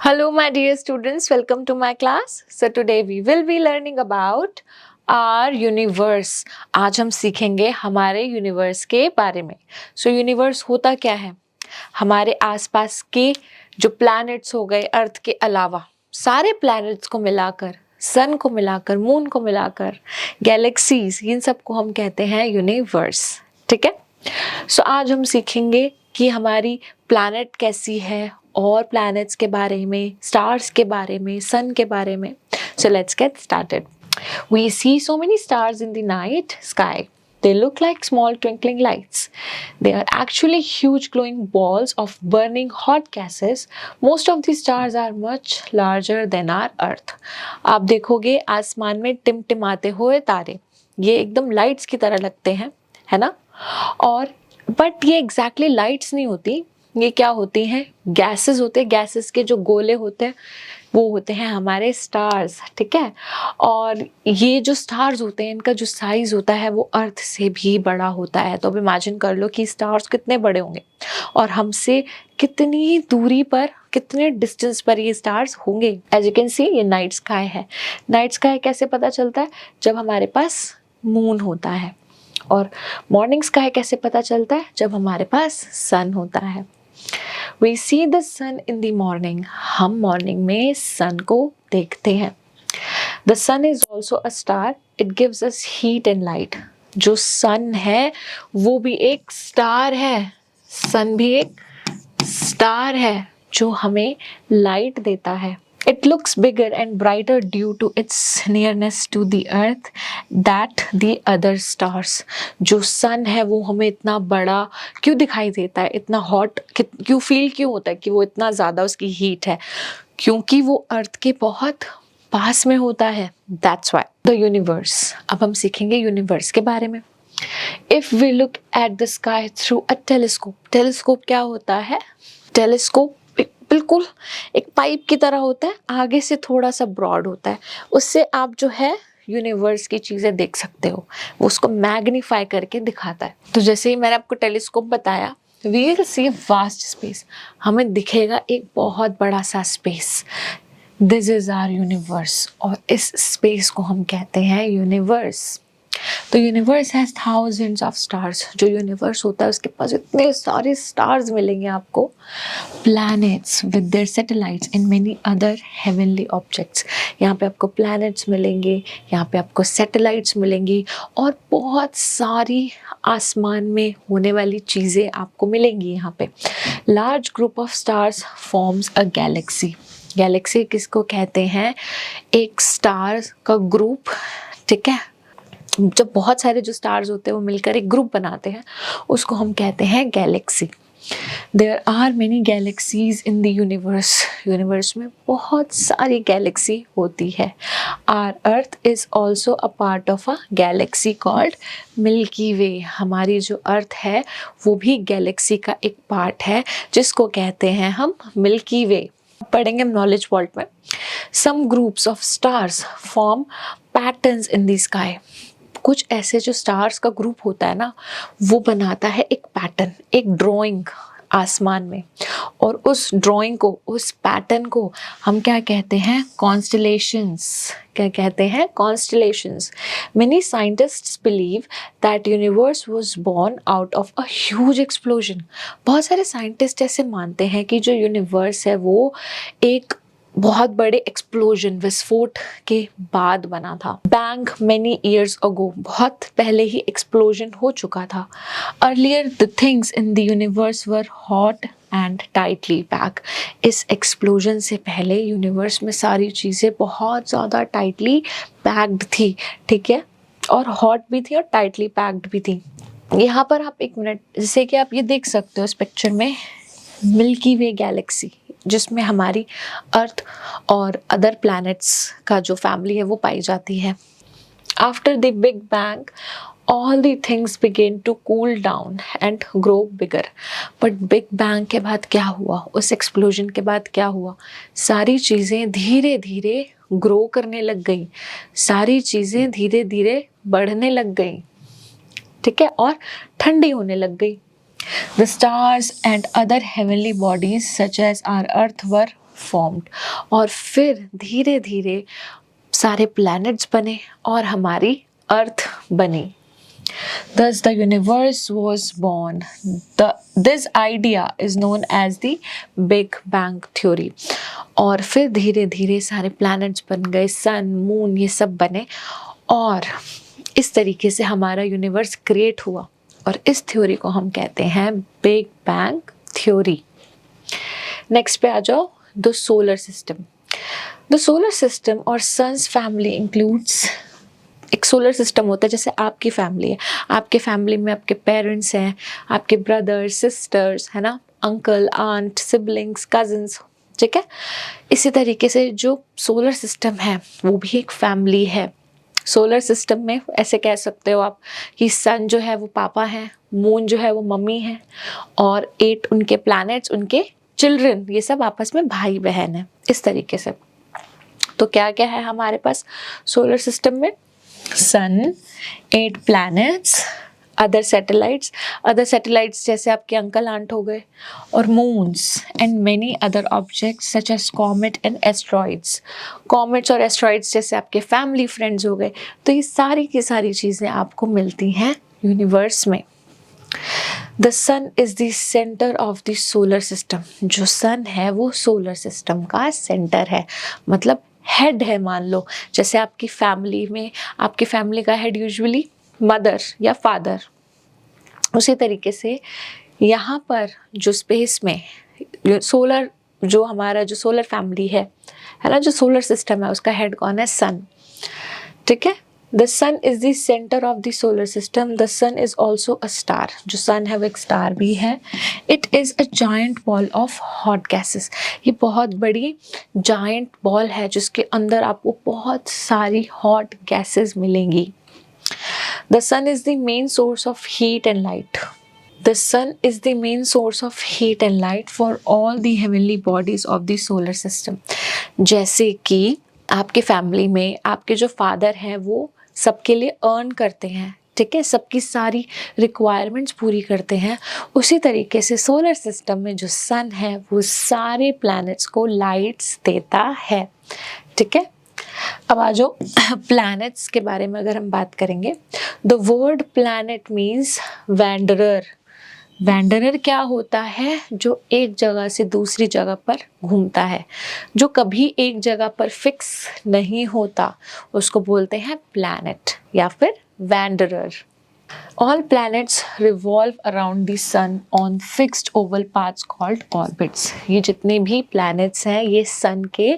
Hello, my dear students. Welcome to my class. So today we will be learning about our universe. आज हम सीखेंगे हमारे universe के बारे में. So यूनिवर्स होता क्या है? हमारे आसपास के जो प्लैनेट्स हो गए अर्थ के अलावा सारे प्लैनेट्स को मिलाकर, सन को मिलाकर, मून को मिलाकर, गैलेक्सीज, इन सब को हम कहते हैं यूनिवर्स. ठीक है. सो आज हम सीखेंगे कि हमारी प्लैनेट कैसी है और प्लैनेट्स के बारे में, स्टार्स के बारे में, सन के बारे में. So let's get started. We see so many stars in the night sky. They look like small twinkling lights. They are actually huge glowing balls of burning hot gases. Most of the stars are much larger than our Earth. आप देखोगे आसमान में टिमटिमाते हुए तारे, ये एकदम lights की तरह लगते हैं, है ना? और बट ये एग्जैक्टली लाइट्स नहीं होती, ये क्या होती हैं? गैसेस होते हैं. गैसेस के जो गोले होते हैं वो होते हैं हमारे स्टार्स. ठीक है. और ये जो स्टार्स होते हैं इनका जो साइज होता है वो अर्थ से भी बड़ा होता है. तो अब इमेजिन कर लो कि स्टार्स कितने बड़े होंगे और हमसे कितनी दूरी पर, कितने डिस्टेंस पर ये स्टार्स होंगे. एज यू कैन सी ये नाइट स्काई है. नाइट स्काई कैसे पता चलता है? जब हमारे पास मून होता है. और मॉर्निंग स्काई कैसे पता चलता है? जब हमारे पास सन होता है. We see the sun in the morning. हम मॉर्निंग में सन को देखते हैं. The sun is also a star. It gives us heat and light. जो सन है वो भी एक स्टार है. सन भी एक स्टार है जो हमें लाइट देता है. It looks bigger and brighter due to its nearness to the earth that the other stars. जो सन है वो हमें इतना बड़ा क्यों दिखाई देता है, इतना हॉट क्यों फील क्यों होता है कि वो इतना ज़्यादा उसकी हीट है? क्योंकि वो अर्थ के बहुत पास में होता है. That's why the universe. अब हम सीखेंगे यूनिवर्स के बारे में. If we look at the sky through a telescope. Telescope क्या होता है? टेलीस्कोप बिल्कुल एक पाइप की तरह होता है, आगे से थोड़ा सा ब्रॉड होता है. उससे आप जो है यूनिवर्स की चीज़ें देख सकते हो. वो उसको मैग्नीफाई करके दिखाता है. तो जैसे ही मैंने आपको टेलीस्कोप बताया, we will see vast space. हमें दिखेगा एक बहुत बड़ा सा space. This is our universe. और इस स्पेस को हम कहते हैं यूनिवर्स. तो universe has thousands of stars. जो यूनिवर्स होता है उसके पास इतने सारे स्टार्स मिलेंगे आपको. Planets with their satellites and many other heavenly objects. यहाँ पे आपको प्लैनेट्स मिलेंगे, यहाँ पे आपको सैटेलाइट्स मिलेंगी और बहुत सारी आसमान में होने वाली चीज़ें आपको मिलेंगी यहाँ पे. Large group of stars forms a Galaxy. Galaxy किसको कहते हैं? एक स्टार का ग्रुप. ठीक है. जब बहुत सारे जो स्टार्स होते हैं वो मिलकर एक ग्रुप बनाते हैं उसको हम कहते हैं galaxy. There are many galaxies in the universe. Universe में बहुत सारी गैलेक्सी होती है. Our earth is also a part of a galaxy called Milky Way. हमारी जो अर्थ है वो भी गैलेक्सी का एक पार्ट है जिसको कहते हैं हम मिल्की वे. पढ़ेंगे हम नॉलेज वॉल्ट में. Some groups of stars form patterns in the sky. कुछ ऐसे जो स्टार्स का ग्रुप होता है ना वो बनाता है एक पैटर्न, एक ड्राइंग आसमान में. और उस ड्राइंग को, उस पैटर्न को हम क्या कहते हैं? कॉन्स्टलेशंस. क्या कहते हैं? Constellations. Many scientists believe that universe was born out of a huge explosion. बहुत सारे साइंटिस्ट ऐसे मानते हैं कि जो यूनिवर्स है वो एक बहुत बड़े एक्सप्लोजन, विस्फोट के बाद बना था. Bang many years ago. बहुत पहले ही एक्सप्लोजन हो चुका था. Earlier the things in the universe were hot and tightly pack. इस एक्सप्लोजन से पहले यूनिवर्स में सारी चीज़ें बहुत ज़्यादा टाइटली पैक्ड थी. ठीक है. और हॉट भी थी और टाइटली पैक्ड भी थी. यहाँ पर आप एक मिनट, जैसे कि आप ये देख सकते हो इस पिक्चर में मिल्की वे गैलेक्सी जिसमें हमारी अर्थ और अदर प्लैनेट्स का जो फैमिली है वो पाई जाती है. After the big bang all the things began to cool down and grow bigger. But big bang के बाद क्या हुआ? उस एक्सप्लोजन के बाद क्या हुआ? सारी चीज़ें धीरे धीरे ग्रो करने लग गई. सारी चीज़ें धीरे धीरे बढ़ने लग गई. ठीक है. और ठंडी होने लग गई. The stars and other heavenly bodies such as our earth were formed और फिर धीरे धीरे सारे planets बने और हमारी अर्थ बनी. Thus the universe was born. This idea is known as the Big Bang Theory. और फिर धीरे धीरे सारे planets बन गए, sun, moon ये सब बने और इस तरीके से हमारा यूनिवर्स क्रिएट हुआ और इस थ्योरी को हम कहते हैं बिग बैंग थ्योरी. नेक्स्ट पे आ जाओ, the solar system. The solar system और सन्स फैमिली इंक्लूड्स, एक सोलर सिस्टम होता है जैसे आपकी फैमिली है, आपके फैमिली में आपके पेरेंट्स हैं, आपके ब्रदर्स सिस्टर्स है ना, अंकल आंट सिबलिंग्स कजिन्स, ठीक है. इसी तरीके से जो सोलर सिस्टम है वो भी एक फैमिली है. सोलर सिस्टम में ऐसे कह सकते हो आप कि सन जो है वो पापा हैं, मून जो है वो मम्मी है और 8 उनके प्लैनेट्स, उनके चिल्ड्रन, ये सब आपस में भाई बहन है. इस तरीके से तो क्या क्या है हमारे पास सोलर सिस्टम में? सन, 8 प्लैनेट्स, अदर सैटेलाइट्स जैसे आपके अंकल आंट हो गए, और moons and many other objects such as comet and asteroids. Comets और एस्ट्रॉइड्स जैसे आपके फैमिली फ्रेंड्स हो गए. तो ये सारी की सारी चीज़ें आपको मिलती हैं यूनिवर्स में. The sun is the centre of the solar system. जो सन है वो सोलर सिस्टम का सेंटर है, मतलब हेड है. मान लो जैसे आपकी फैमिली में आपकी फैमिली का हेड यूजुअली मदर या फादर, उसी तरीके से यहाँ पर जो स्पेस में सोलर, जो हमारा जो सोलर फैमिली है ना, जो सोलर सिस्टम है उसका हेड कौन है? सन. ठीक है. The sun is the centre of the solar system. The sun is also a star. जो सन है वो एक स्टार भी है. It is a giant ball of hot gases. ये बहुत बड़ी जायंट बॉल है जिसके अंदर आपको बहुत सारी हॉट गैसेस मिलेंगी. The sun is the main source of heat and light. The sun is the main source of heat and light for all the heavenly bodies of the solar system. जैसे कि आपके family में आपके जो father हैं वो सबके लिए अर्न करते हैं, ठीक है, सबकी सारी रिक्वायरमेंट्स पूरी करते हैं. उसी तरीके से सोलर सिस्टम में जो सन है वो सारे प्लैनेट्स को लाइट्स देता है. ठीक है. अब आ जाओ प्लैनेट्स के बारे में अगर हम बात करेंगे. The word planet means wanderer. Wanderer क्या होता है? जो एक जगह से दूसरी जगह पर घूमता है, जो कभी एक जगह पर फिक्स नहीं होता, उसको बोलते हैं प्लैनेट या फिर wanderer. All planets revolve around the sun on fixed oval paths called orbits. ये जितने भी planets हैं ये सन के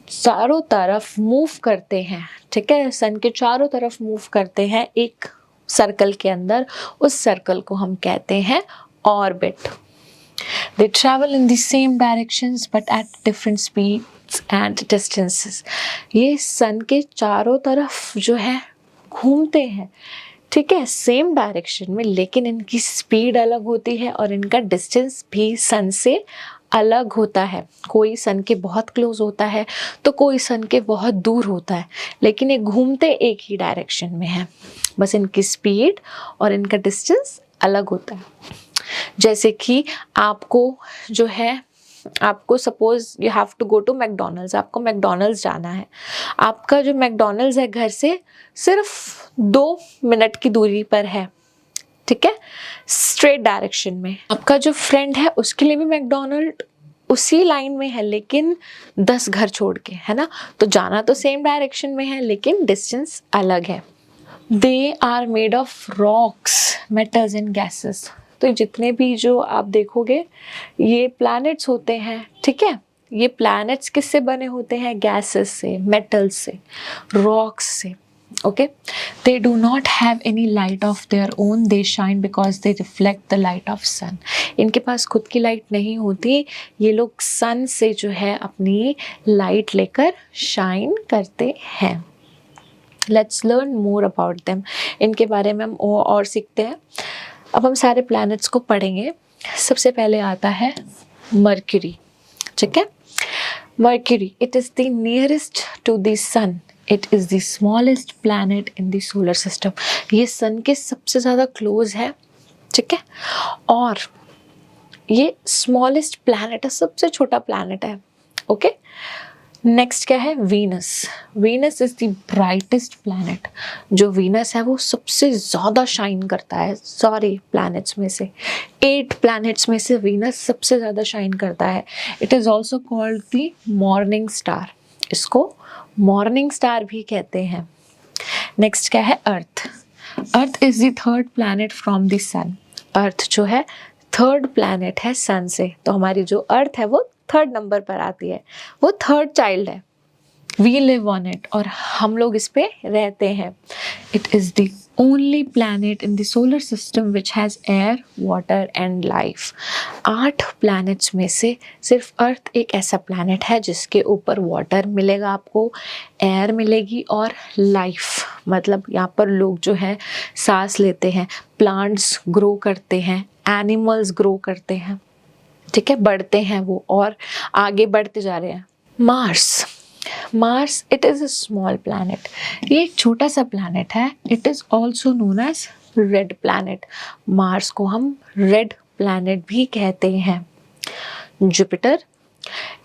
चारों तरफ मूव करते हैं. ठीक है. सन के चारों तरफ मूव करते हैं एक सर्कल के अंदर. उस सर्कल को हम कहते हैं orbit. They travel in the same directions but at different speeds and distances. ये सन के चारों तरफ जो है घूमते हैं, ठीक है, सेम डायरेक्शन में, लेकिन इनकी स्पीड अलग होती है और इनका डिस्टेंस भी सन से अलग होता है. कोई सन के बहुत क्लोज होता है तो कोई सन के बहुत दूर होता है, लेकिन ये घूमते एक ही डायरेक्शन में है, बस इनकी स्पीड और इनका डिस्टेंस अलग होता है. जैसे कि आपको जो है, आपको suppose you have to go to McDonald's, आपको मैकडोनल्ड्स जाना है. आपका जो मैकडोनल्ड्स है घर से सिर्फ 2 मिनट की दूरी पर है, ठीक है, स्ट्रेट डायरेक्शन में. आपका जो फ्रेंड है उसके लिए भी मैकडोनल्ड उसी लाइन में है लेकिन 10 घर छोड़ के, है ना. तो जाना तो सेम डायरेक्शन में है लेकिन डिस्टेंस अलग है. They are made of rocks, metals and gases. तो जितने भी जो आप देखोगे ये प्लैनेट्स होते हैं, ठीक है. ये प्लैनेट्स किससे बने होते हैं? गैसेस से, मेटल्स से, रॉक्स से. Okay. They do not have any light of their own. They shine because they reflect the light of sun. इनके पास खुद की लाइट नहीं होती, ये लोग सन से जो है अपनी लाइट लेकर शाइन करते हैं. Let's learn more about them. इनके बारे में हम और सीखते हैं. अब हम सारे प्लैनेट्स को पढ़ेंगे. सबसे पहले आता है मर्क्यूरी. ठीक है. Mercury, it is the nearest to the sun. It is the smallest planet in the solar system. ये सन के सबसे ज़्यादा क्लोज है, ठीक है, और ये स्मॉलेस्ट प्लैनेट है, सबसे छोटा प्लैनेट है. ओके। नेक्स्ट क्या है, Venus. Venus is the brightest planet. जो वीनस है वो सबसे ज़्यादा शाइन करता है सारे प्लैनेट्स में से। 8 प्लैनेट्स में से वीनस सबसे ज़्यादा शाइन करता है। It is also called the morning star. इसको मॉर्निंग स्टार भी कहते हैं। नेक्स्ट क्या है, earth. Earth is the third planet from the sun. Earth जो है थर्ड प्लैनेट है सन से, तो हमारी जो अर्थ है वो थर्ड नंबर पर आती है, वो थर्ड चाइल्ड है। वी लिव ऑन इट, और हम लोग इस पे रहते हैं। It is the only planet in the solar system which has air, water and life. 8 planets में से सिर्फ अर्थ एक ऐसा प्लैनेट है जिसके ऊपर वाटर मिलेगा आपको, एयर मिलेगी और लाइफ, मतलब यहाँ पर लोग जो है सांस लेते हैं, प्लांट्स ग्रो करते हैं, एनिमल्स ग्रो करते हैं, ठीक है, बढ़ते हैं वो और आगे बढ़ते जा रहे हैं। Mars. Mars it is a small planet. ये एक छोटा सा प्लैनेट है। It is also known as red planet. Mars को हम रेड प्लैनेट भी कहते हैं। Jupiter.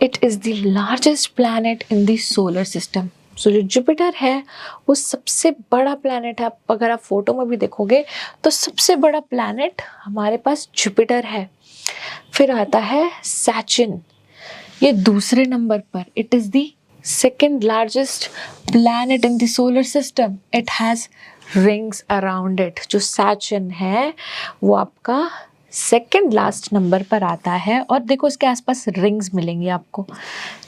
It is the largest planet in the solar system. So जो जुपिटर है वो सबसे बड़ा प्लैनेट है। अगर आप फोटो में भी देखोगे तो सबसे बड़ा प्लैनेट हमारे पास जुपिटर है। फिर आता है सैटर्न, ये दूसरे नंबर पर। It is the second largest planet in the solar system. It has rings around it. जो सैटर्न है वो आपका सेकेंड लास्ट नंबर पर आता है, और देखो इसके आसपास रिंग्स मिलेंगी आपको,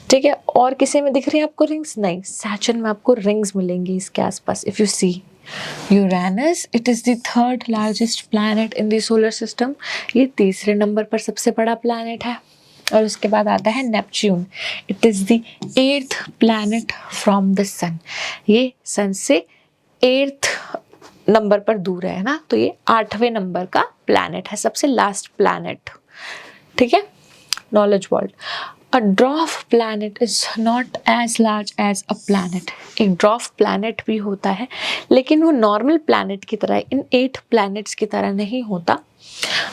ठीक है। और किसी में दिख रही है आपको रिंग्स? नहीं, सैटर्न में आपको रिंग्स मिलेंगी इसके आसपास। If you see Uranus, it is the third largest planet in the solar system. ये तीसरे नंबर पर सबसे बड़ा प्लैनेट है। और उसके बाद आता है Neptune. It is the 8th planet from the sun. ये सन से 8th नंबर पर दूर है ना, तो ये 8वें नंबर का प्लैनेट है, सबसे लास्ट प्लैनेट, ठीक है। Knowledge world. A dwarf planet is not as large as a planet. एक ड्रॉफ प्लैनेट भी होता है, लेकिन वो नॉर्मल प्लैनेट की तरह, इन 8 प्लैनेट्स की तरह नहीं होता।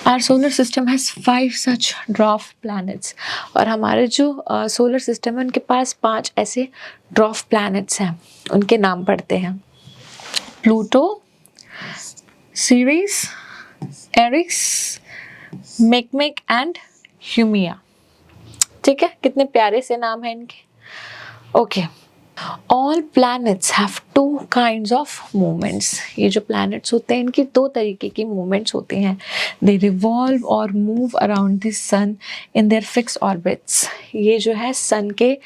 Our solar system has 5 such dwarf planets. और हमारे जो सोलर सिस्टम है उनके पास 5 ऐसे ड्रॉफ प्लैनेट्स हैं। उनके नाम पढ़ते हैं। Pluto, Ceres, Eris, Makemake and Haumea, ठीक है। कितने प्यारे से नाम है इनके। Okay. All planets have 2 kinds of movements. ये जो प्लैनेट्स होते हैं इनकी 2 तरीके की मूवमेंट्स होती हैं। दे रिवॉल्व और move around the sun in their fix orbits. ये जो है सन के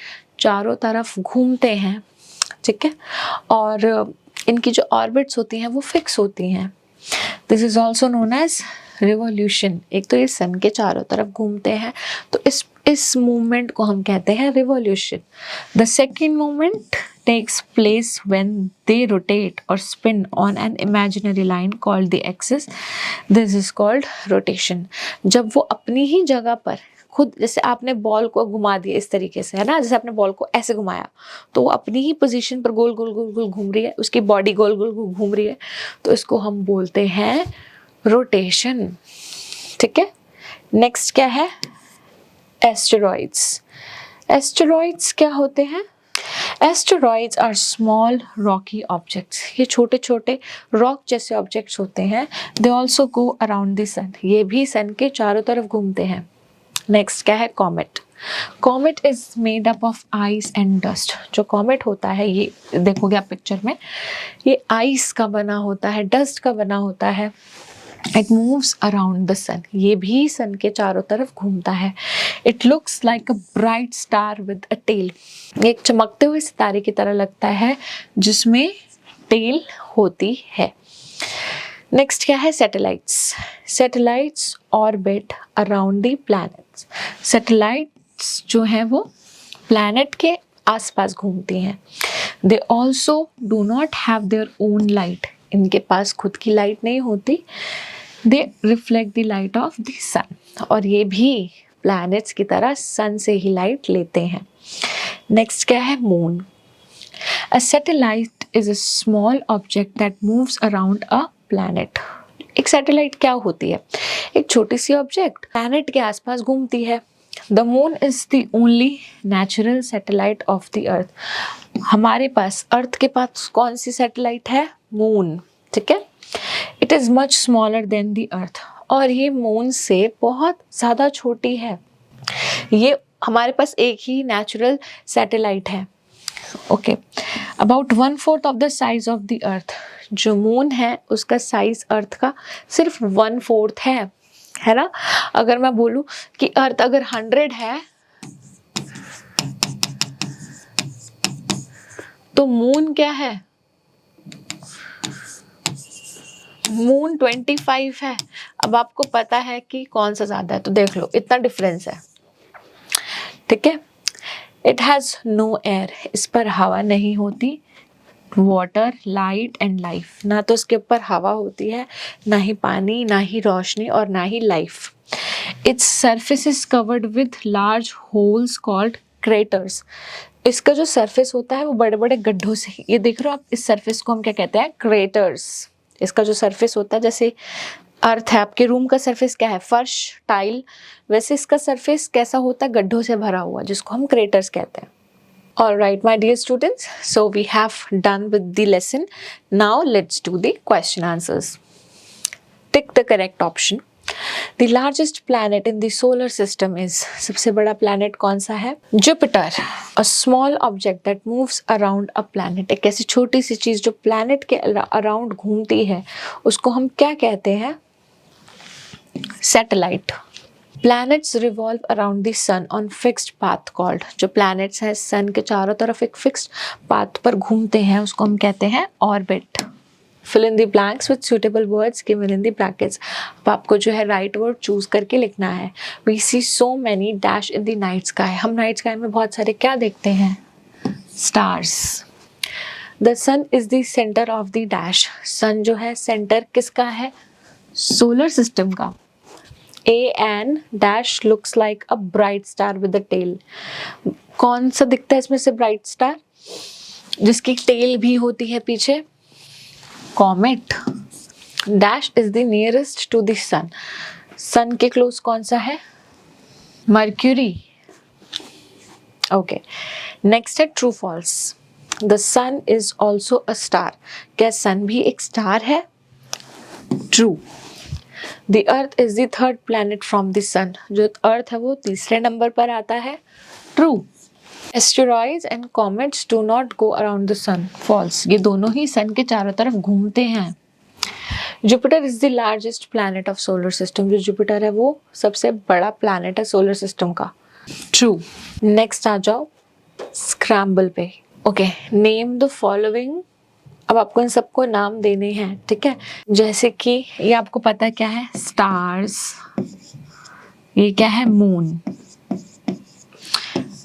चारों तरफ घूमते हैं, ठीक है, और इनकी जो ऑर्बिट्स होती हैं वो फिक्स होती हैं। This is also known as revolution. एक तो ये सन के चारों तरफ घूमते हैं, तो इस मूवमेंट को हम कहते हैं revolution. The second movement takes place when they rotate और spin on an imaginary line called the axis. This is called rotation. जब वो अपनी ही जगह पर खुद, जैसे आपने बॉल को घुमा दिया इस तरीके से, है ना, जैसे आपने बॉल को ऐसे घुमाया तो वो अपनी ही पोजीशन पर गोल गोल गोल गोल घूम रही है, उसकी बॉडी गोल गोल गोल घूम रही है, तो इसको हम बोलते हैं रोटेशन, ठीक है। नेक्स्ट क्या है, एस्टेरॉइड्स। एस्टेरॉइड्स क्या होते हैं? Asteroids are small rocky objects. ये छोटे छोटे रॉक जैसे ऑब्जेक्ट्स होते हैं। They also go around the sun. ये भी सन के चारों तरफ घूमते हैं। नेक्स्ट क्या है, comet. Comet is made up of ice and dust. जो कॉमेट होता है, ये देखोगे आप पिक्चर में, ये आइस का बना होता है, डस्ट का बना होता है। It moves around the sun. ये भी सन के चारों तरफ घूमता है। It looks like a bright star with a tail. एक चमकते हुए सितारे की तरह लगता है जिसमें टेल होती है। नेक्स्ट क्या है, satellites. Satellites orbit around the planets. Satellites जो हैं वो प्लैनेट के आसपास घूमती हैं। They also do not have their own light. इनके पास खुद की लाइट नहीं होती। They reflect the light of the sun. और ये भी प्लैनेट्स की तरह सन से ही लाइट लेते हैं। नेक्स्ट क्या है, moon. A satellite is a small object that moves around a planet. एक सैटेलाइट क्या होती है? एक छोटी सी ऑब्जेक्ट प्लैनेट के आसपास घूमती है। The moon is the only natural satellite of the earth. हमारे पास अर्थ के पास कौन सी सैटेलाइट है? मून। ठीक है। It is much smaller than the earth, और ये मून से बहुत ज़्यादा छोटी है। ये हमारे पास एक ही नेचुरल सैटेलाइट है। Okay, about 1/4 of the size of the earth. जो मून है उसका साइज अर्थ का सिर्फ 1/4 है ना। अगर मैं बोलूं कि अर्थ अगर 100 है तो मून क्या है? मून 25 है। अब आपको पता है कि कौन सा ज्यादा है, तो देख लो इतना डिफरेंस है। ठीक है। इट हैज नो एयर, इस पर हवा नहीं होती। वाटर, लाइट एंड लाइफ, ना तो इसके ऊपर हवा होती है, ना ही पानी, ना ही रोशनी, और ना ही life. Its surface is covered with large holes called craters. इसका जो सरफेस होता है वो बड़े बड़े गड्ढों से, ये देख रहे हो आप, इस सरफेस को हम क्या कहते हैं? क्रेटर्स। इसका जो सरफेस होता है, जैसे अर्थ है, आपके रूम का सरफेस क्या है? फर्श, टाइल। वैसे इसका सरफेस कैसा होता है? गड्ढों से भरा हुआ, जिसको हम क्रेटर्स कहते हैं। Alright, my dear students, so we have done with the lesson. Now let's do the question answers. Tick the correct option. The largest planet in the solar system is, सबसे बड़ा planet कौन सा है? Jupiter. A small object that moves around a planet. एक ऐसी छोटी सी चीज जो planet के around घूमती है, उसको हम क्या कहते हैं? Satellite. Planets revolve around the sun on fixed path called, जो planets हैं sun के चारों तरफ एक fixed path पर घूमते हैं, उसको हम कहते हैं orbit. Fill in the blanks with suitable words given in the brackets. अब आपको जो है right word choose करके लिखना है. We see so many dash in the night sky. हम night sky में बहुत सारे क्या देखते हैं? Stars. The sun is the center of the dash. Sun जो है center किसका है? Solar system का. A and dash looks like a bright star with a tail. कौन सा दिखता है इसमें से bright star? जिसकी tail भी होती है पीछे? Comet. Dash is the nearest to the sun. Sun के close कौन सा है? Mercury. Okay. Next है true false. The sun is also a star. क्या sun भी एक star है? True. The Earth is the third planet from the sun. जो Earth है वो तीसरे नंबर पर आता है. True. Asteroids and comets do not go around the sun. False. ये दोनों ही sun के चारों तरफ घूमते हैं. Jupiter is the largest planet of solar system. जो Jupiter है वो सबसे बड़ा planet है solar system का. True. Next आ जाओ Scramble पे. Okay. Name the following. अब आपको इन सबको नाम देने हैं, ठीक है। जैसे कि ये आपको पता है क्या है? स्टार्स। ये क्या है? मून।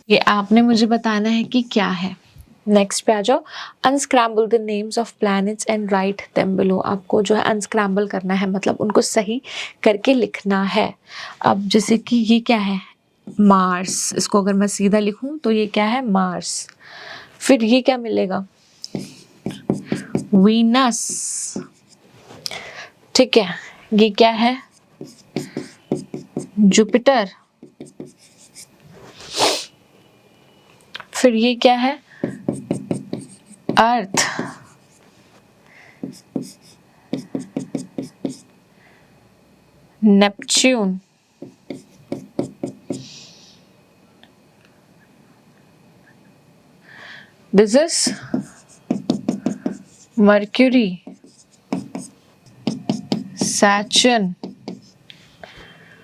ये आपने मुझे बताना है कि क्या है। नेक्स्ट पे आ जाओ। Unscramble the names of planets and write them below. आपको जो है अनस्क्रैम्बल करना है, मतलब उनको सही करके लिखना है। अब जैसे कि ये क्या है? मार्स। इसको अगर मैं सीधा लिखूं तो ये क्या है? मार्स। फिर ये क्या मिलेगा? वीनस। ठीक है। ये क्या है? जुपिटर। फिर ये क्या है? Earth. Neptune. This is Mercury, Saturn.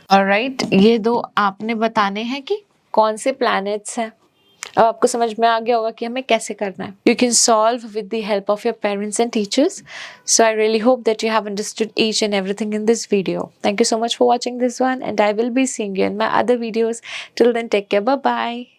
Alright, ये दो आपने बताने हैं कि कौन से प्लैनेट्स हैं। अब आपको समझ में आ गया होगा कि हमें कैसे करना है. You can solve with the help of your parents and teachers. So I really hope that you have understood each and everything in this video. Thank you so much for watching this one, and I will be seeing you in my other videos. Till then, take care. Bye bye.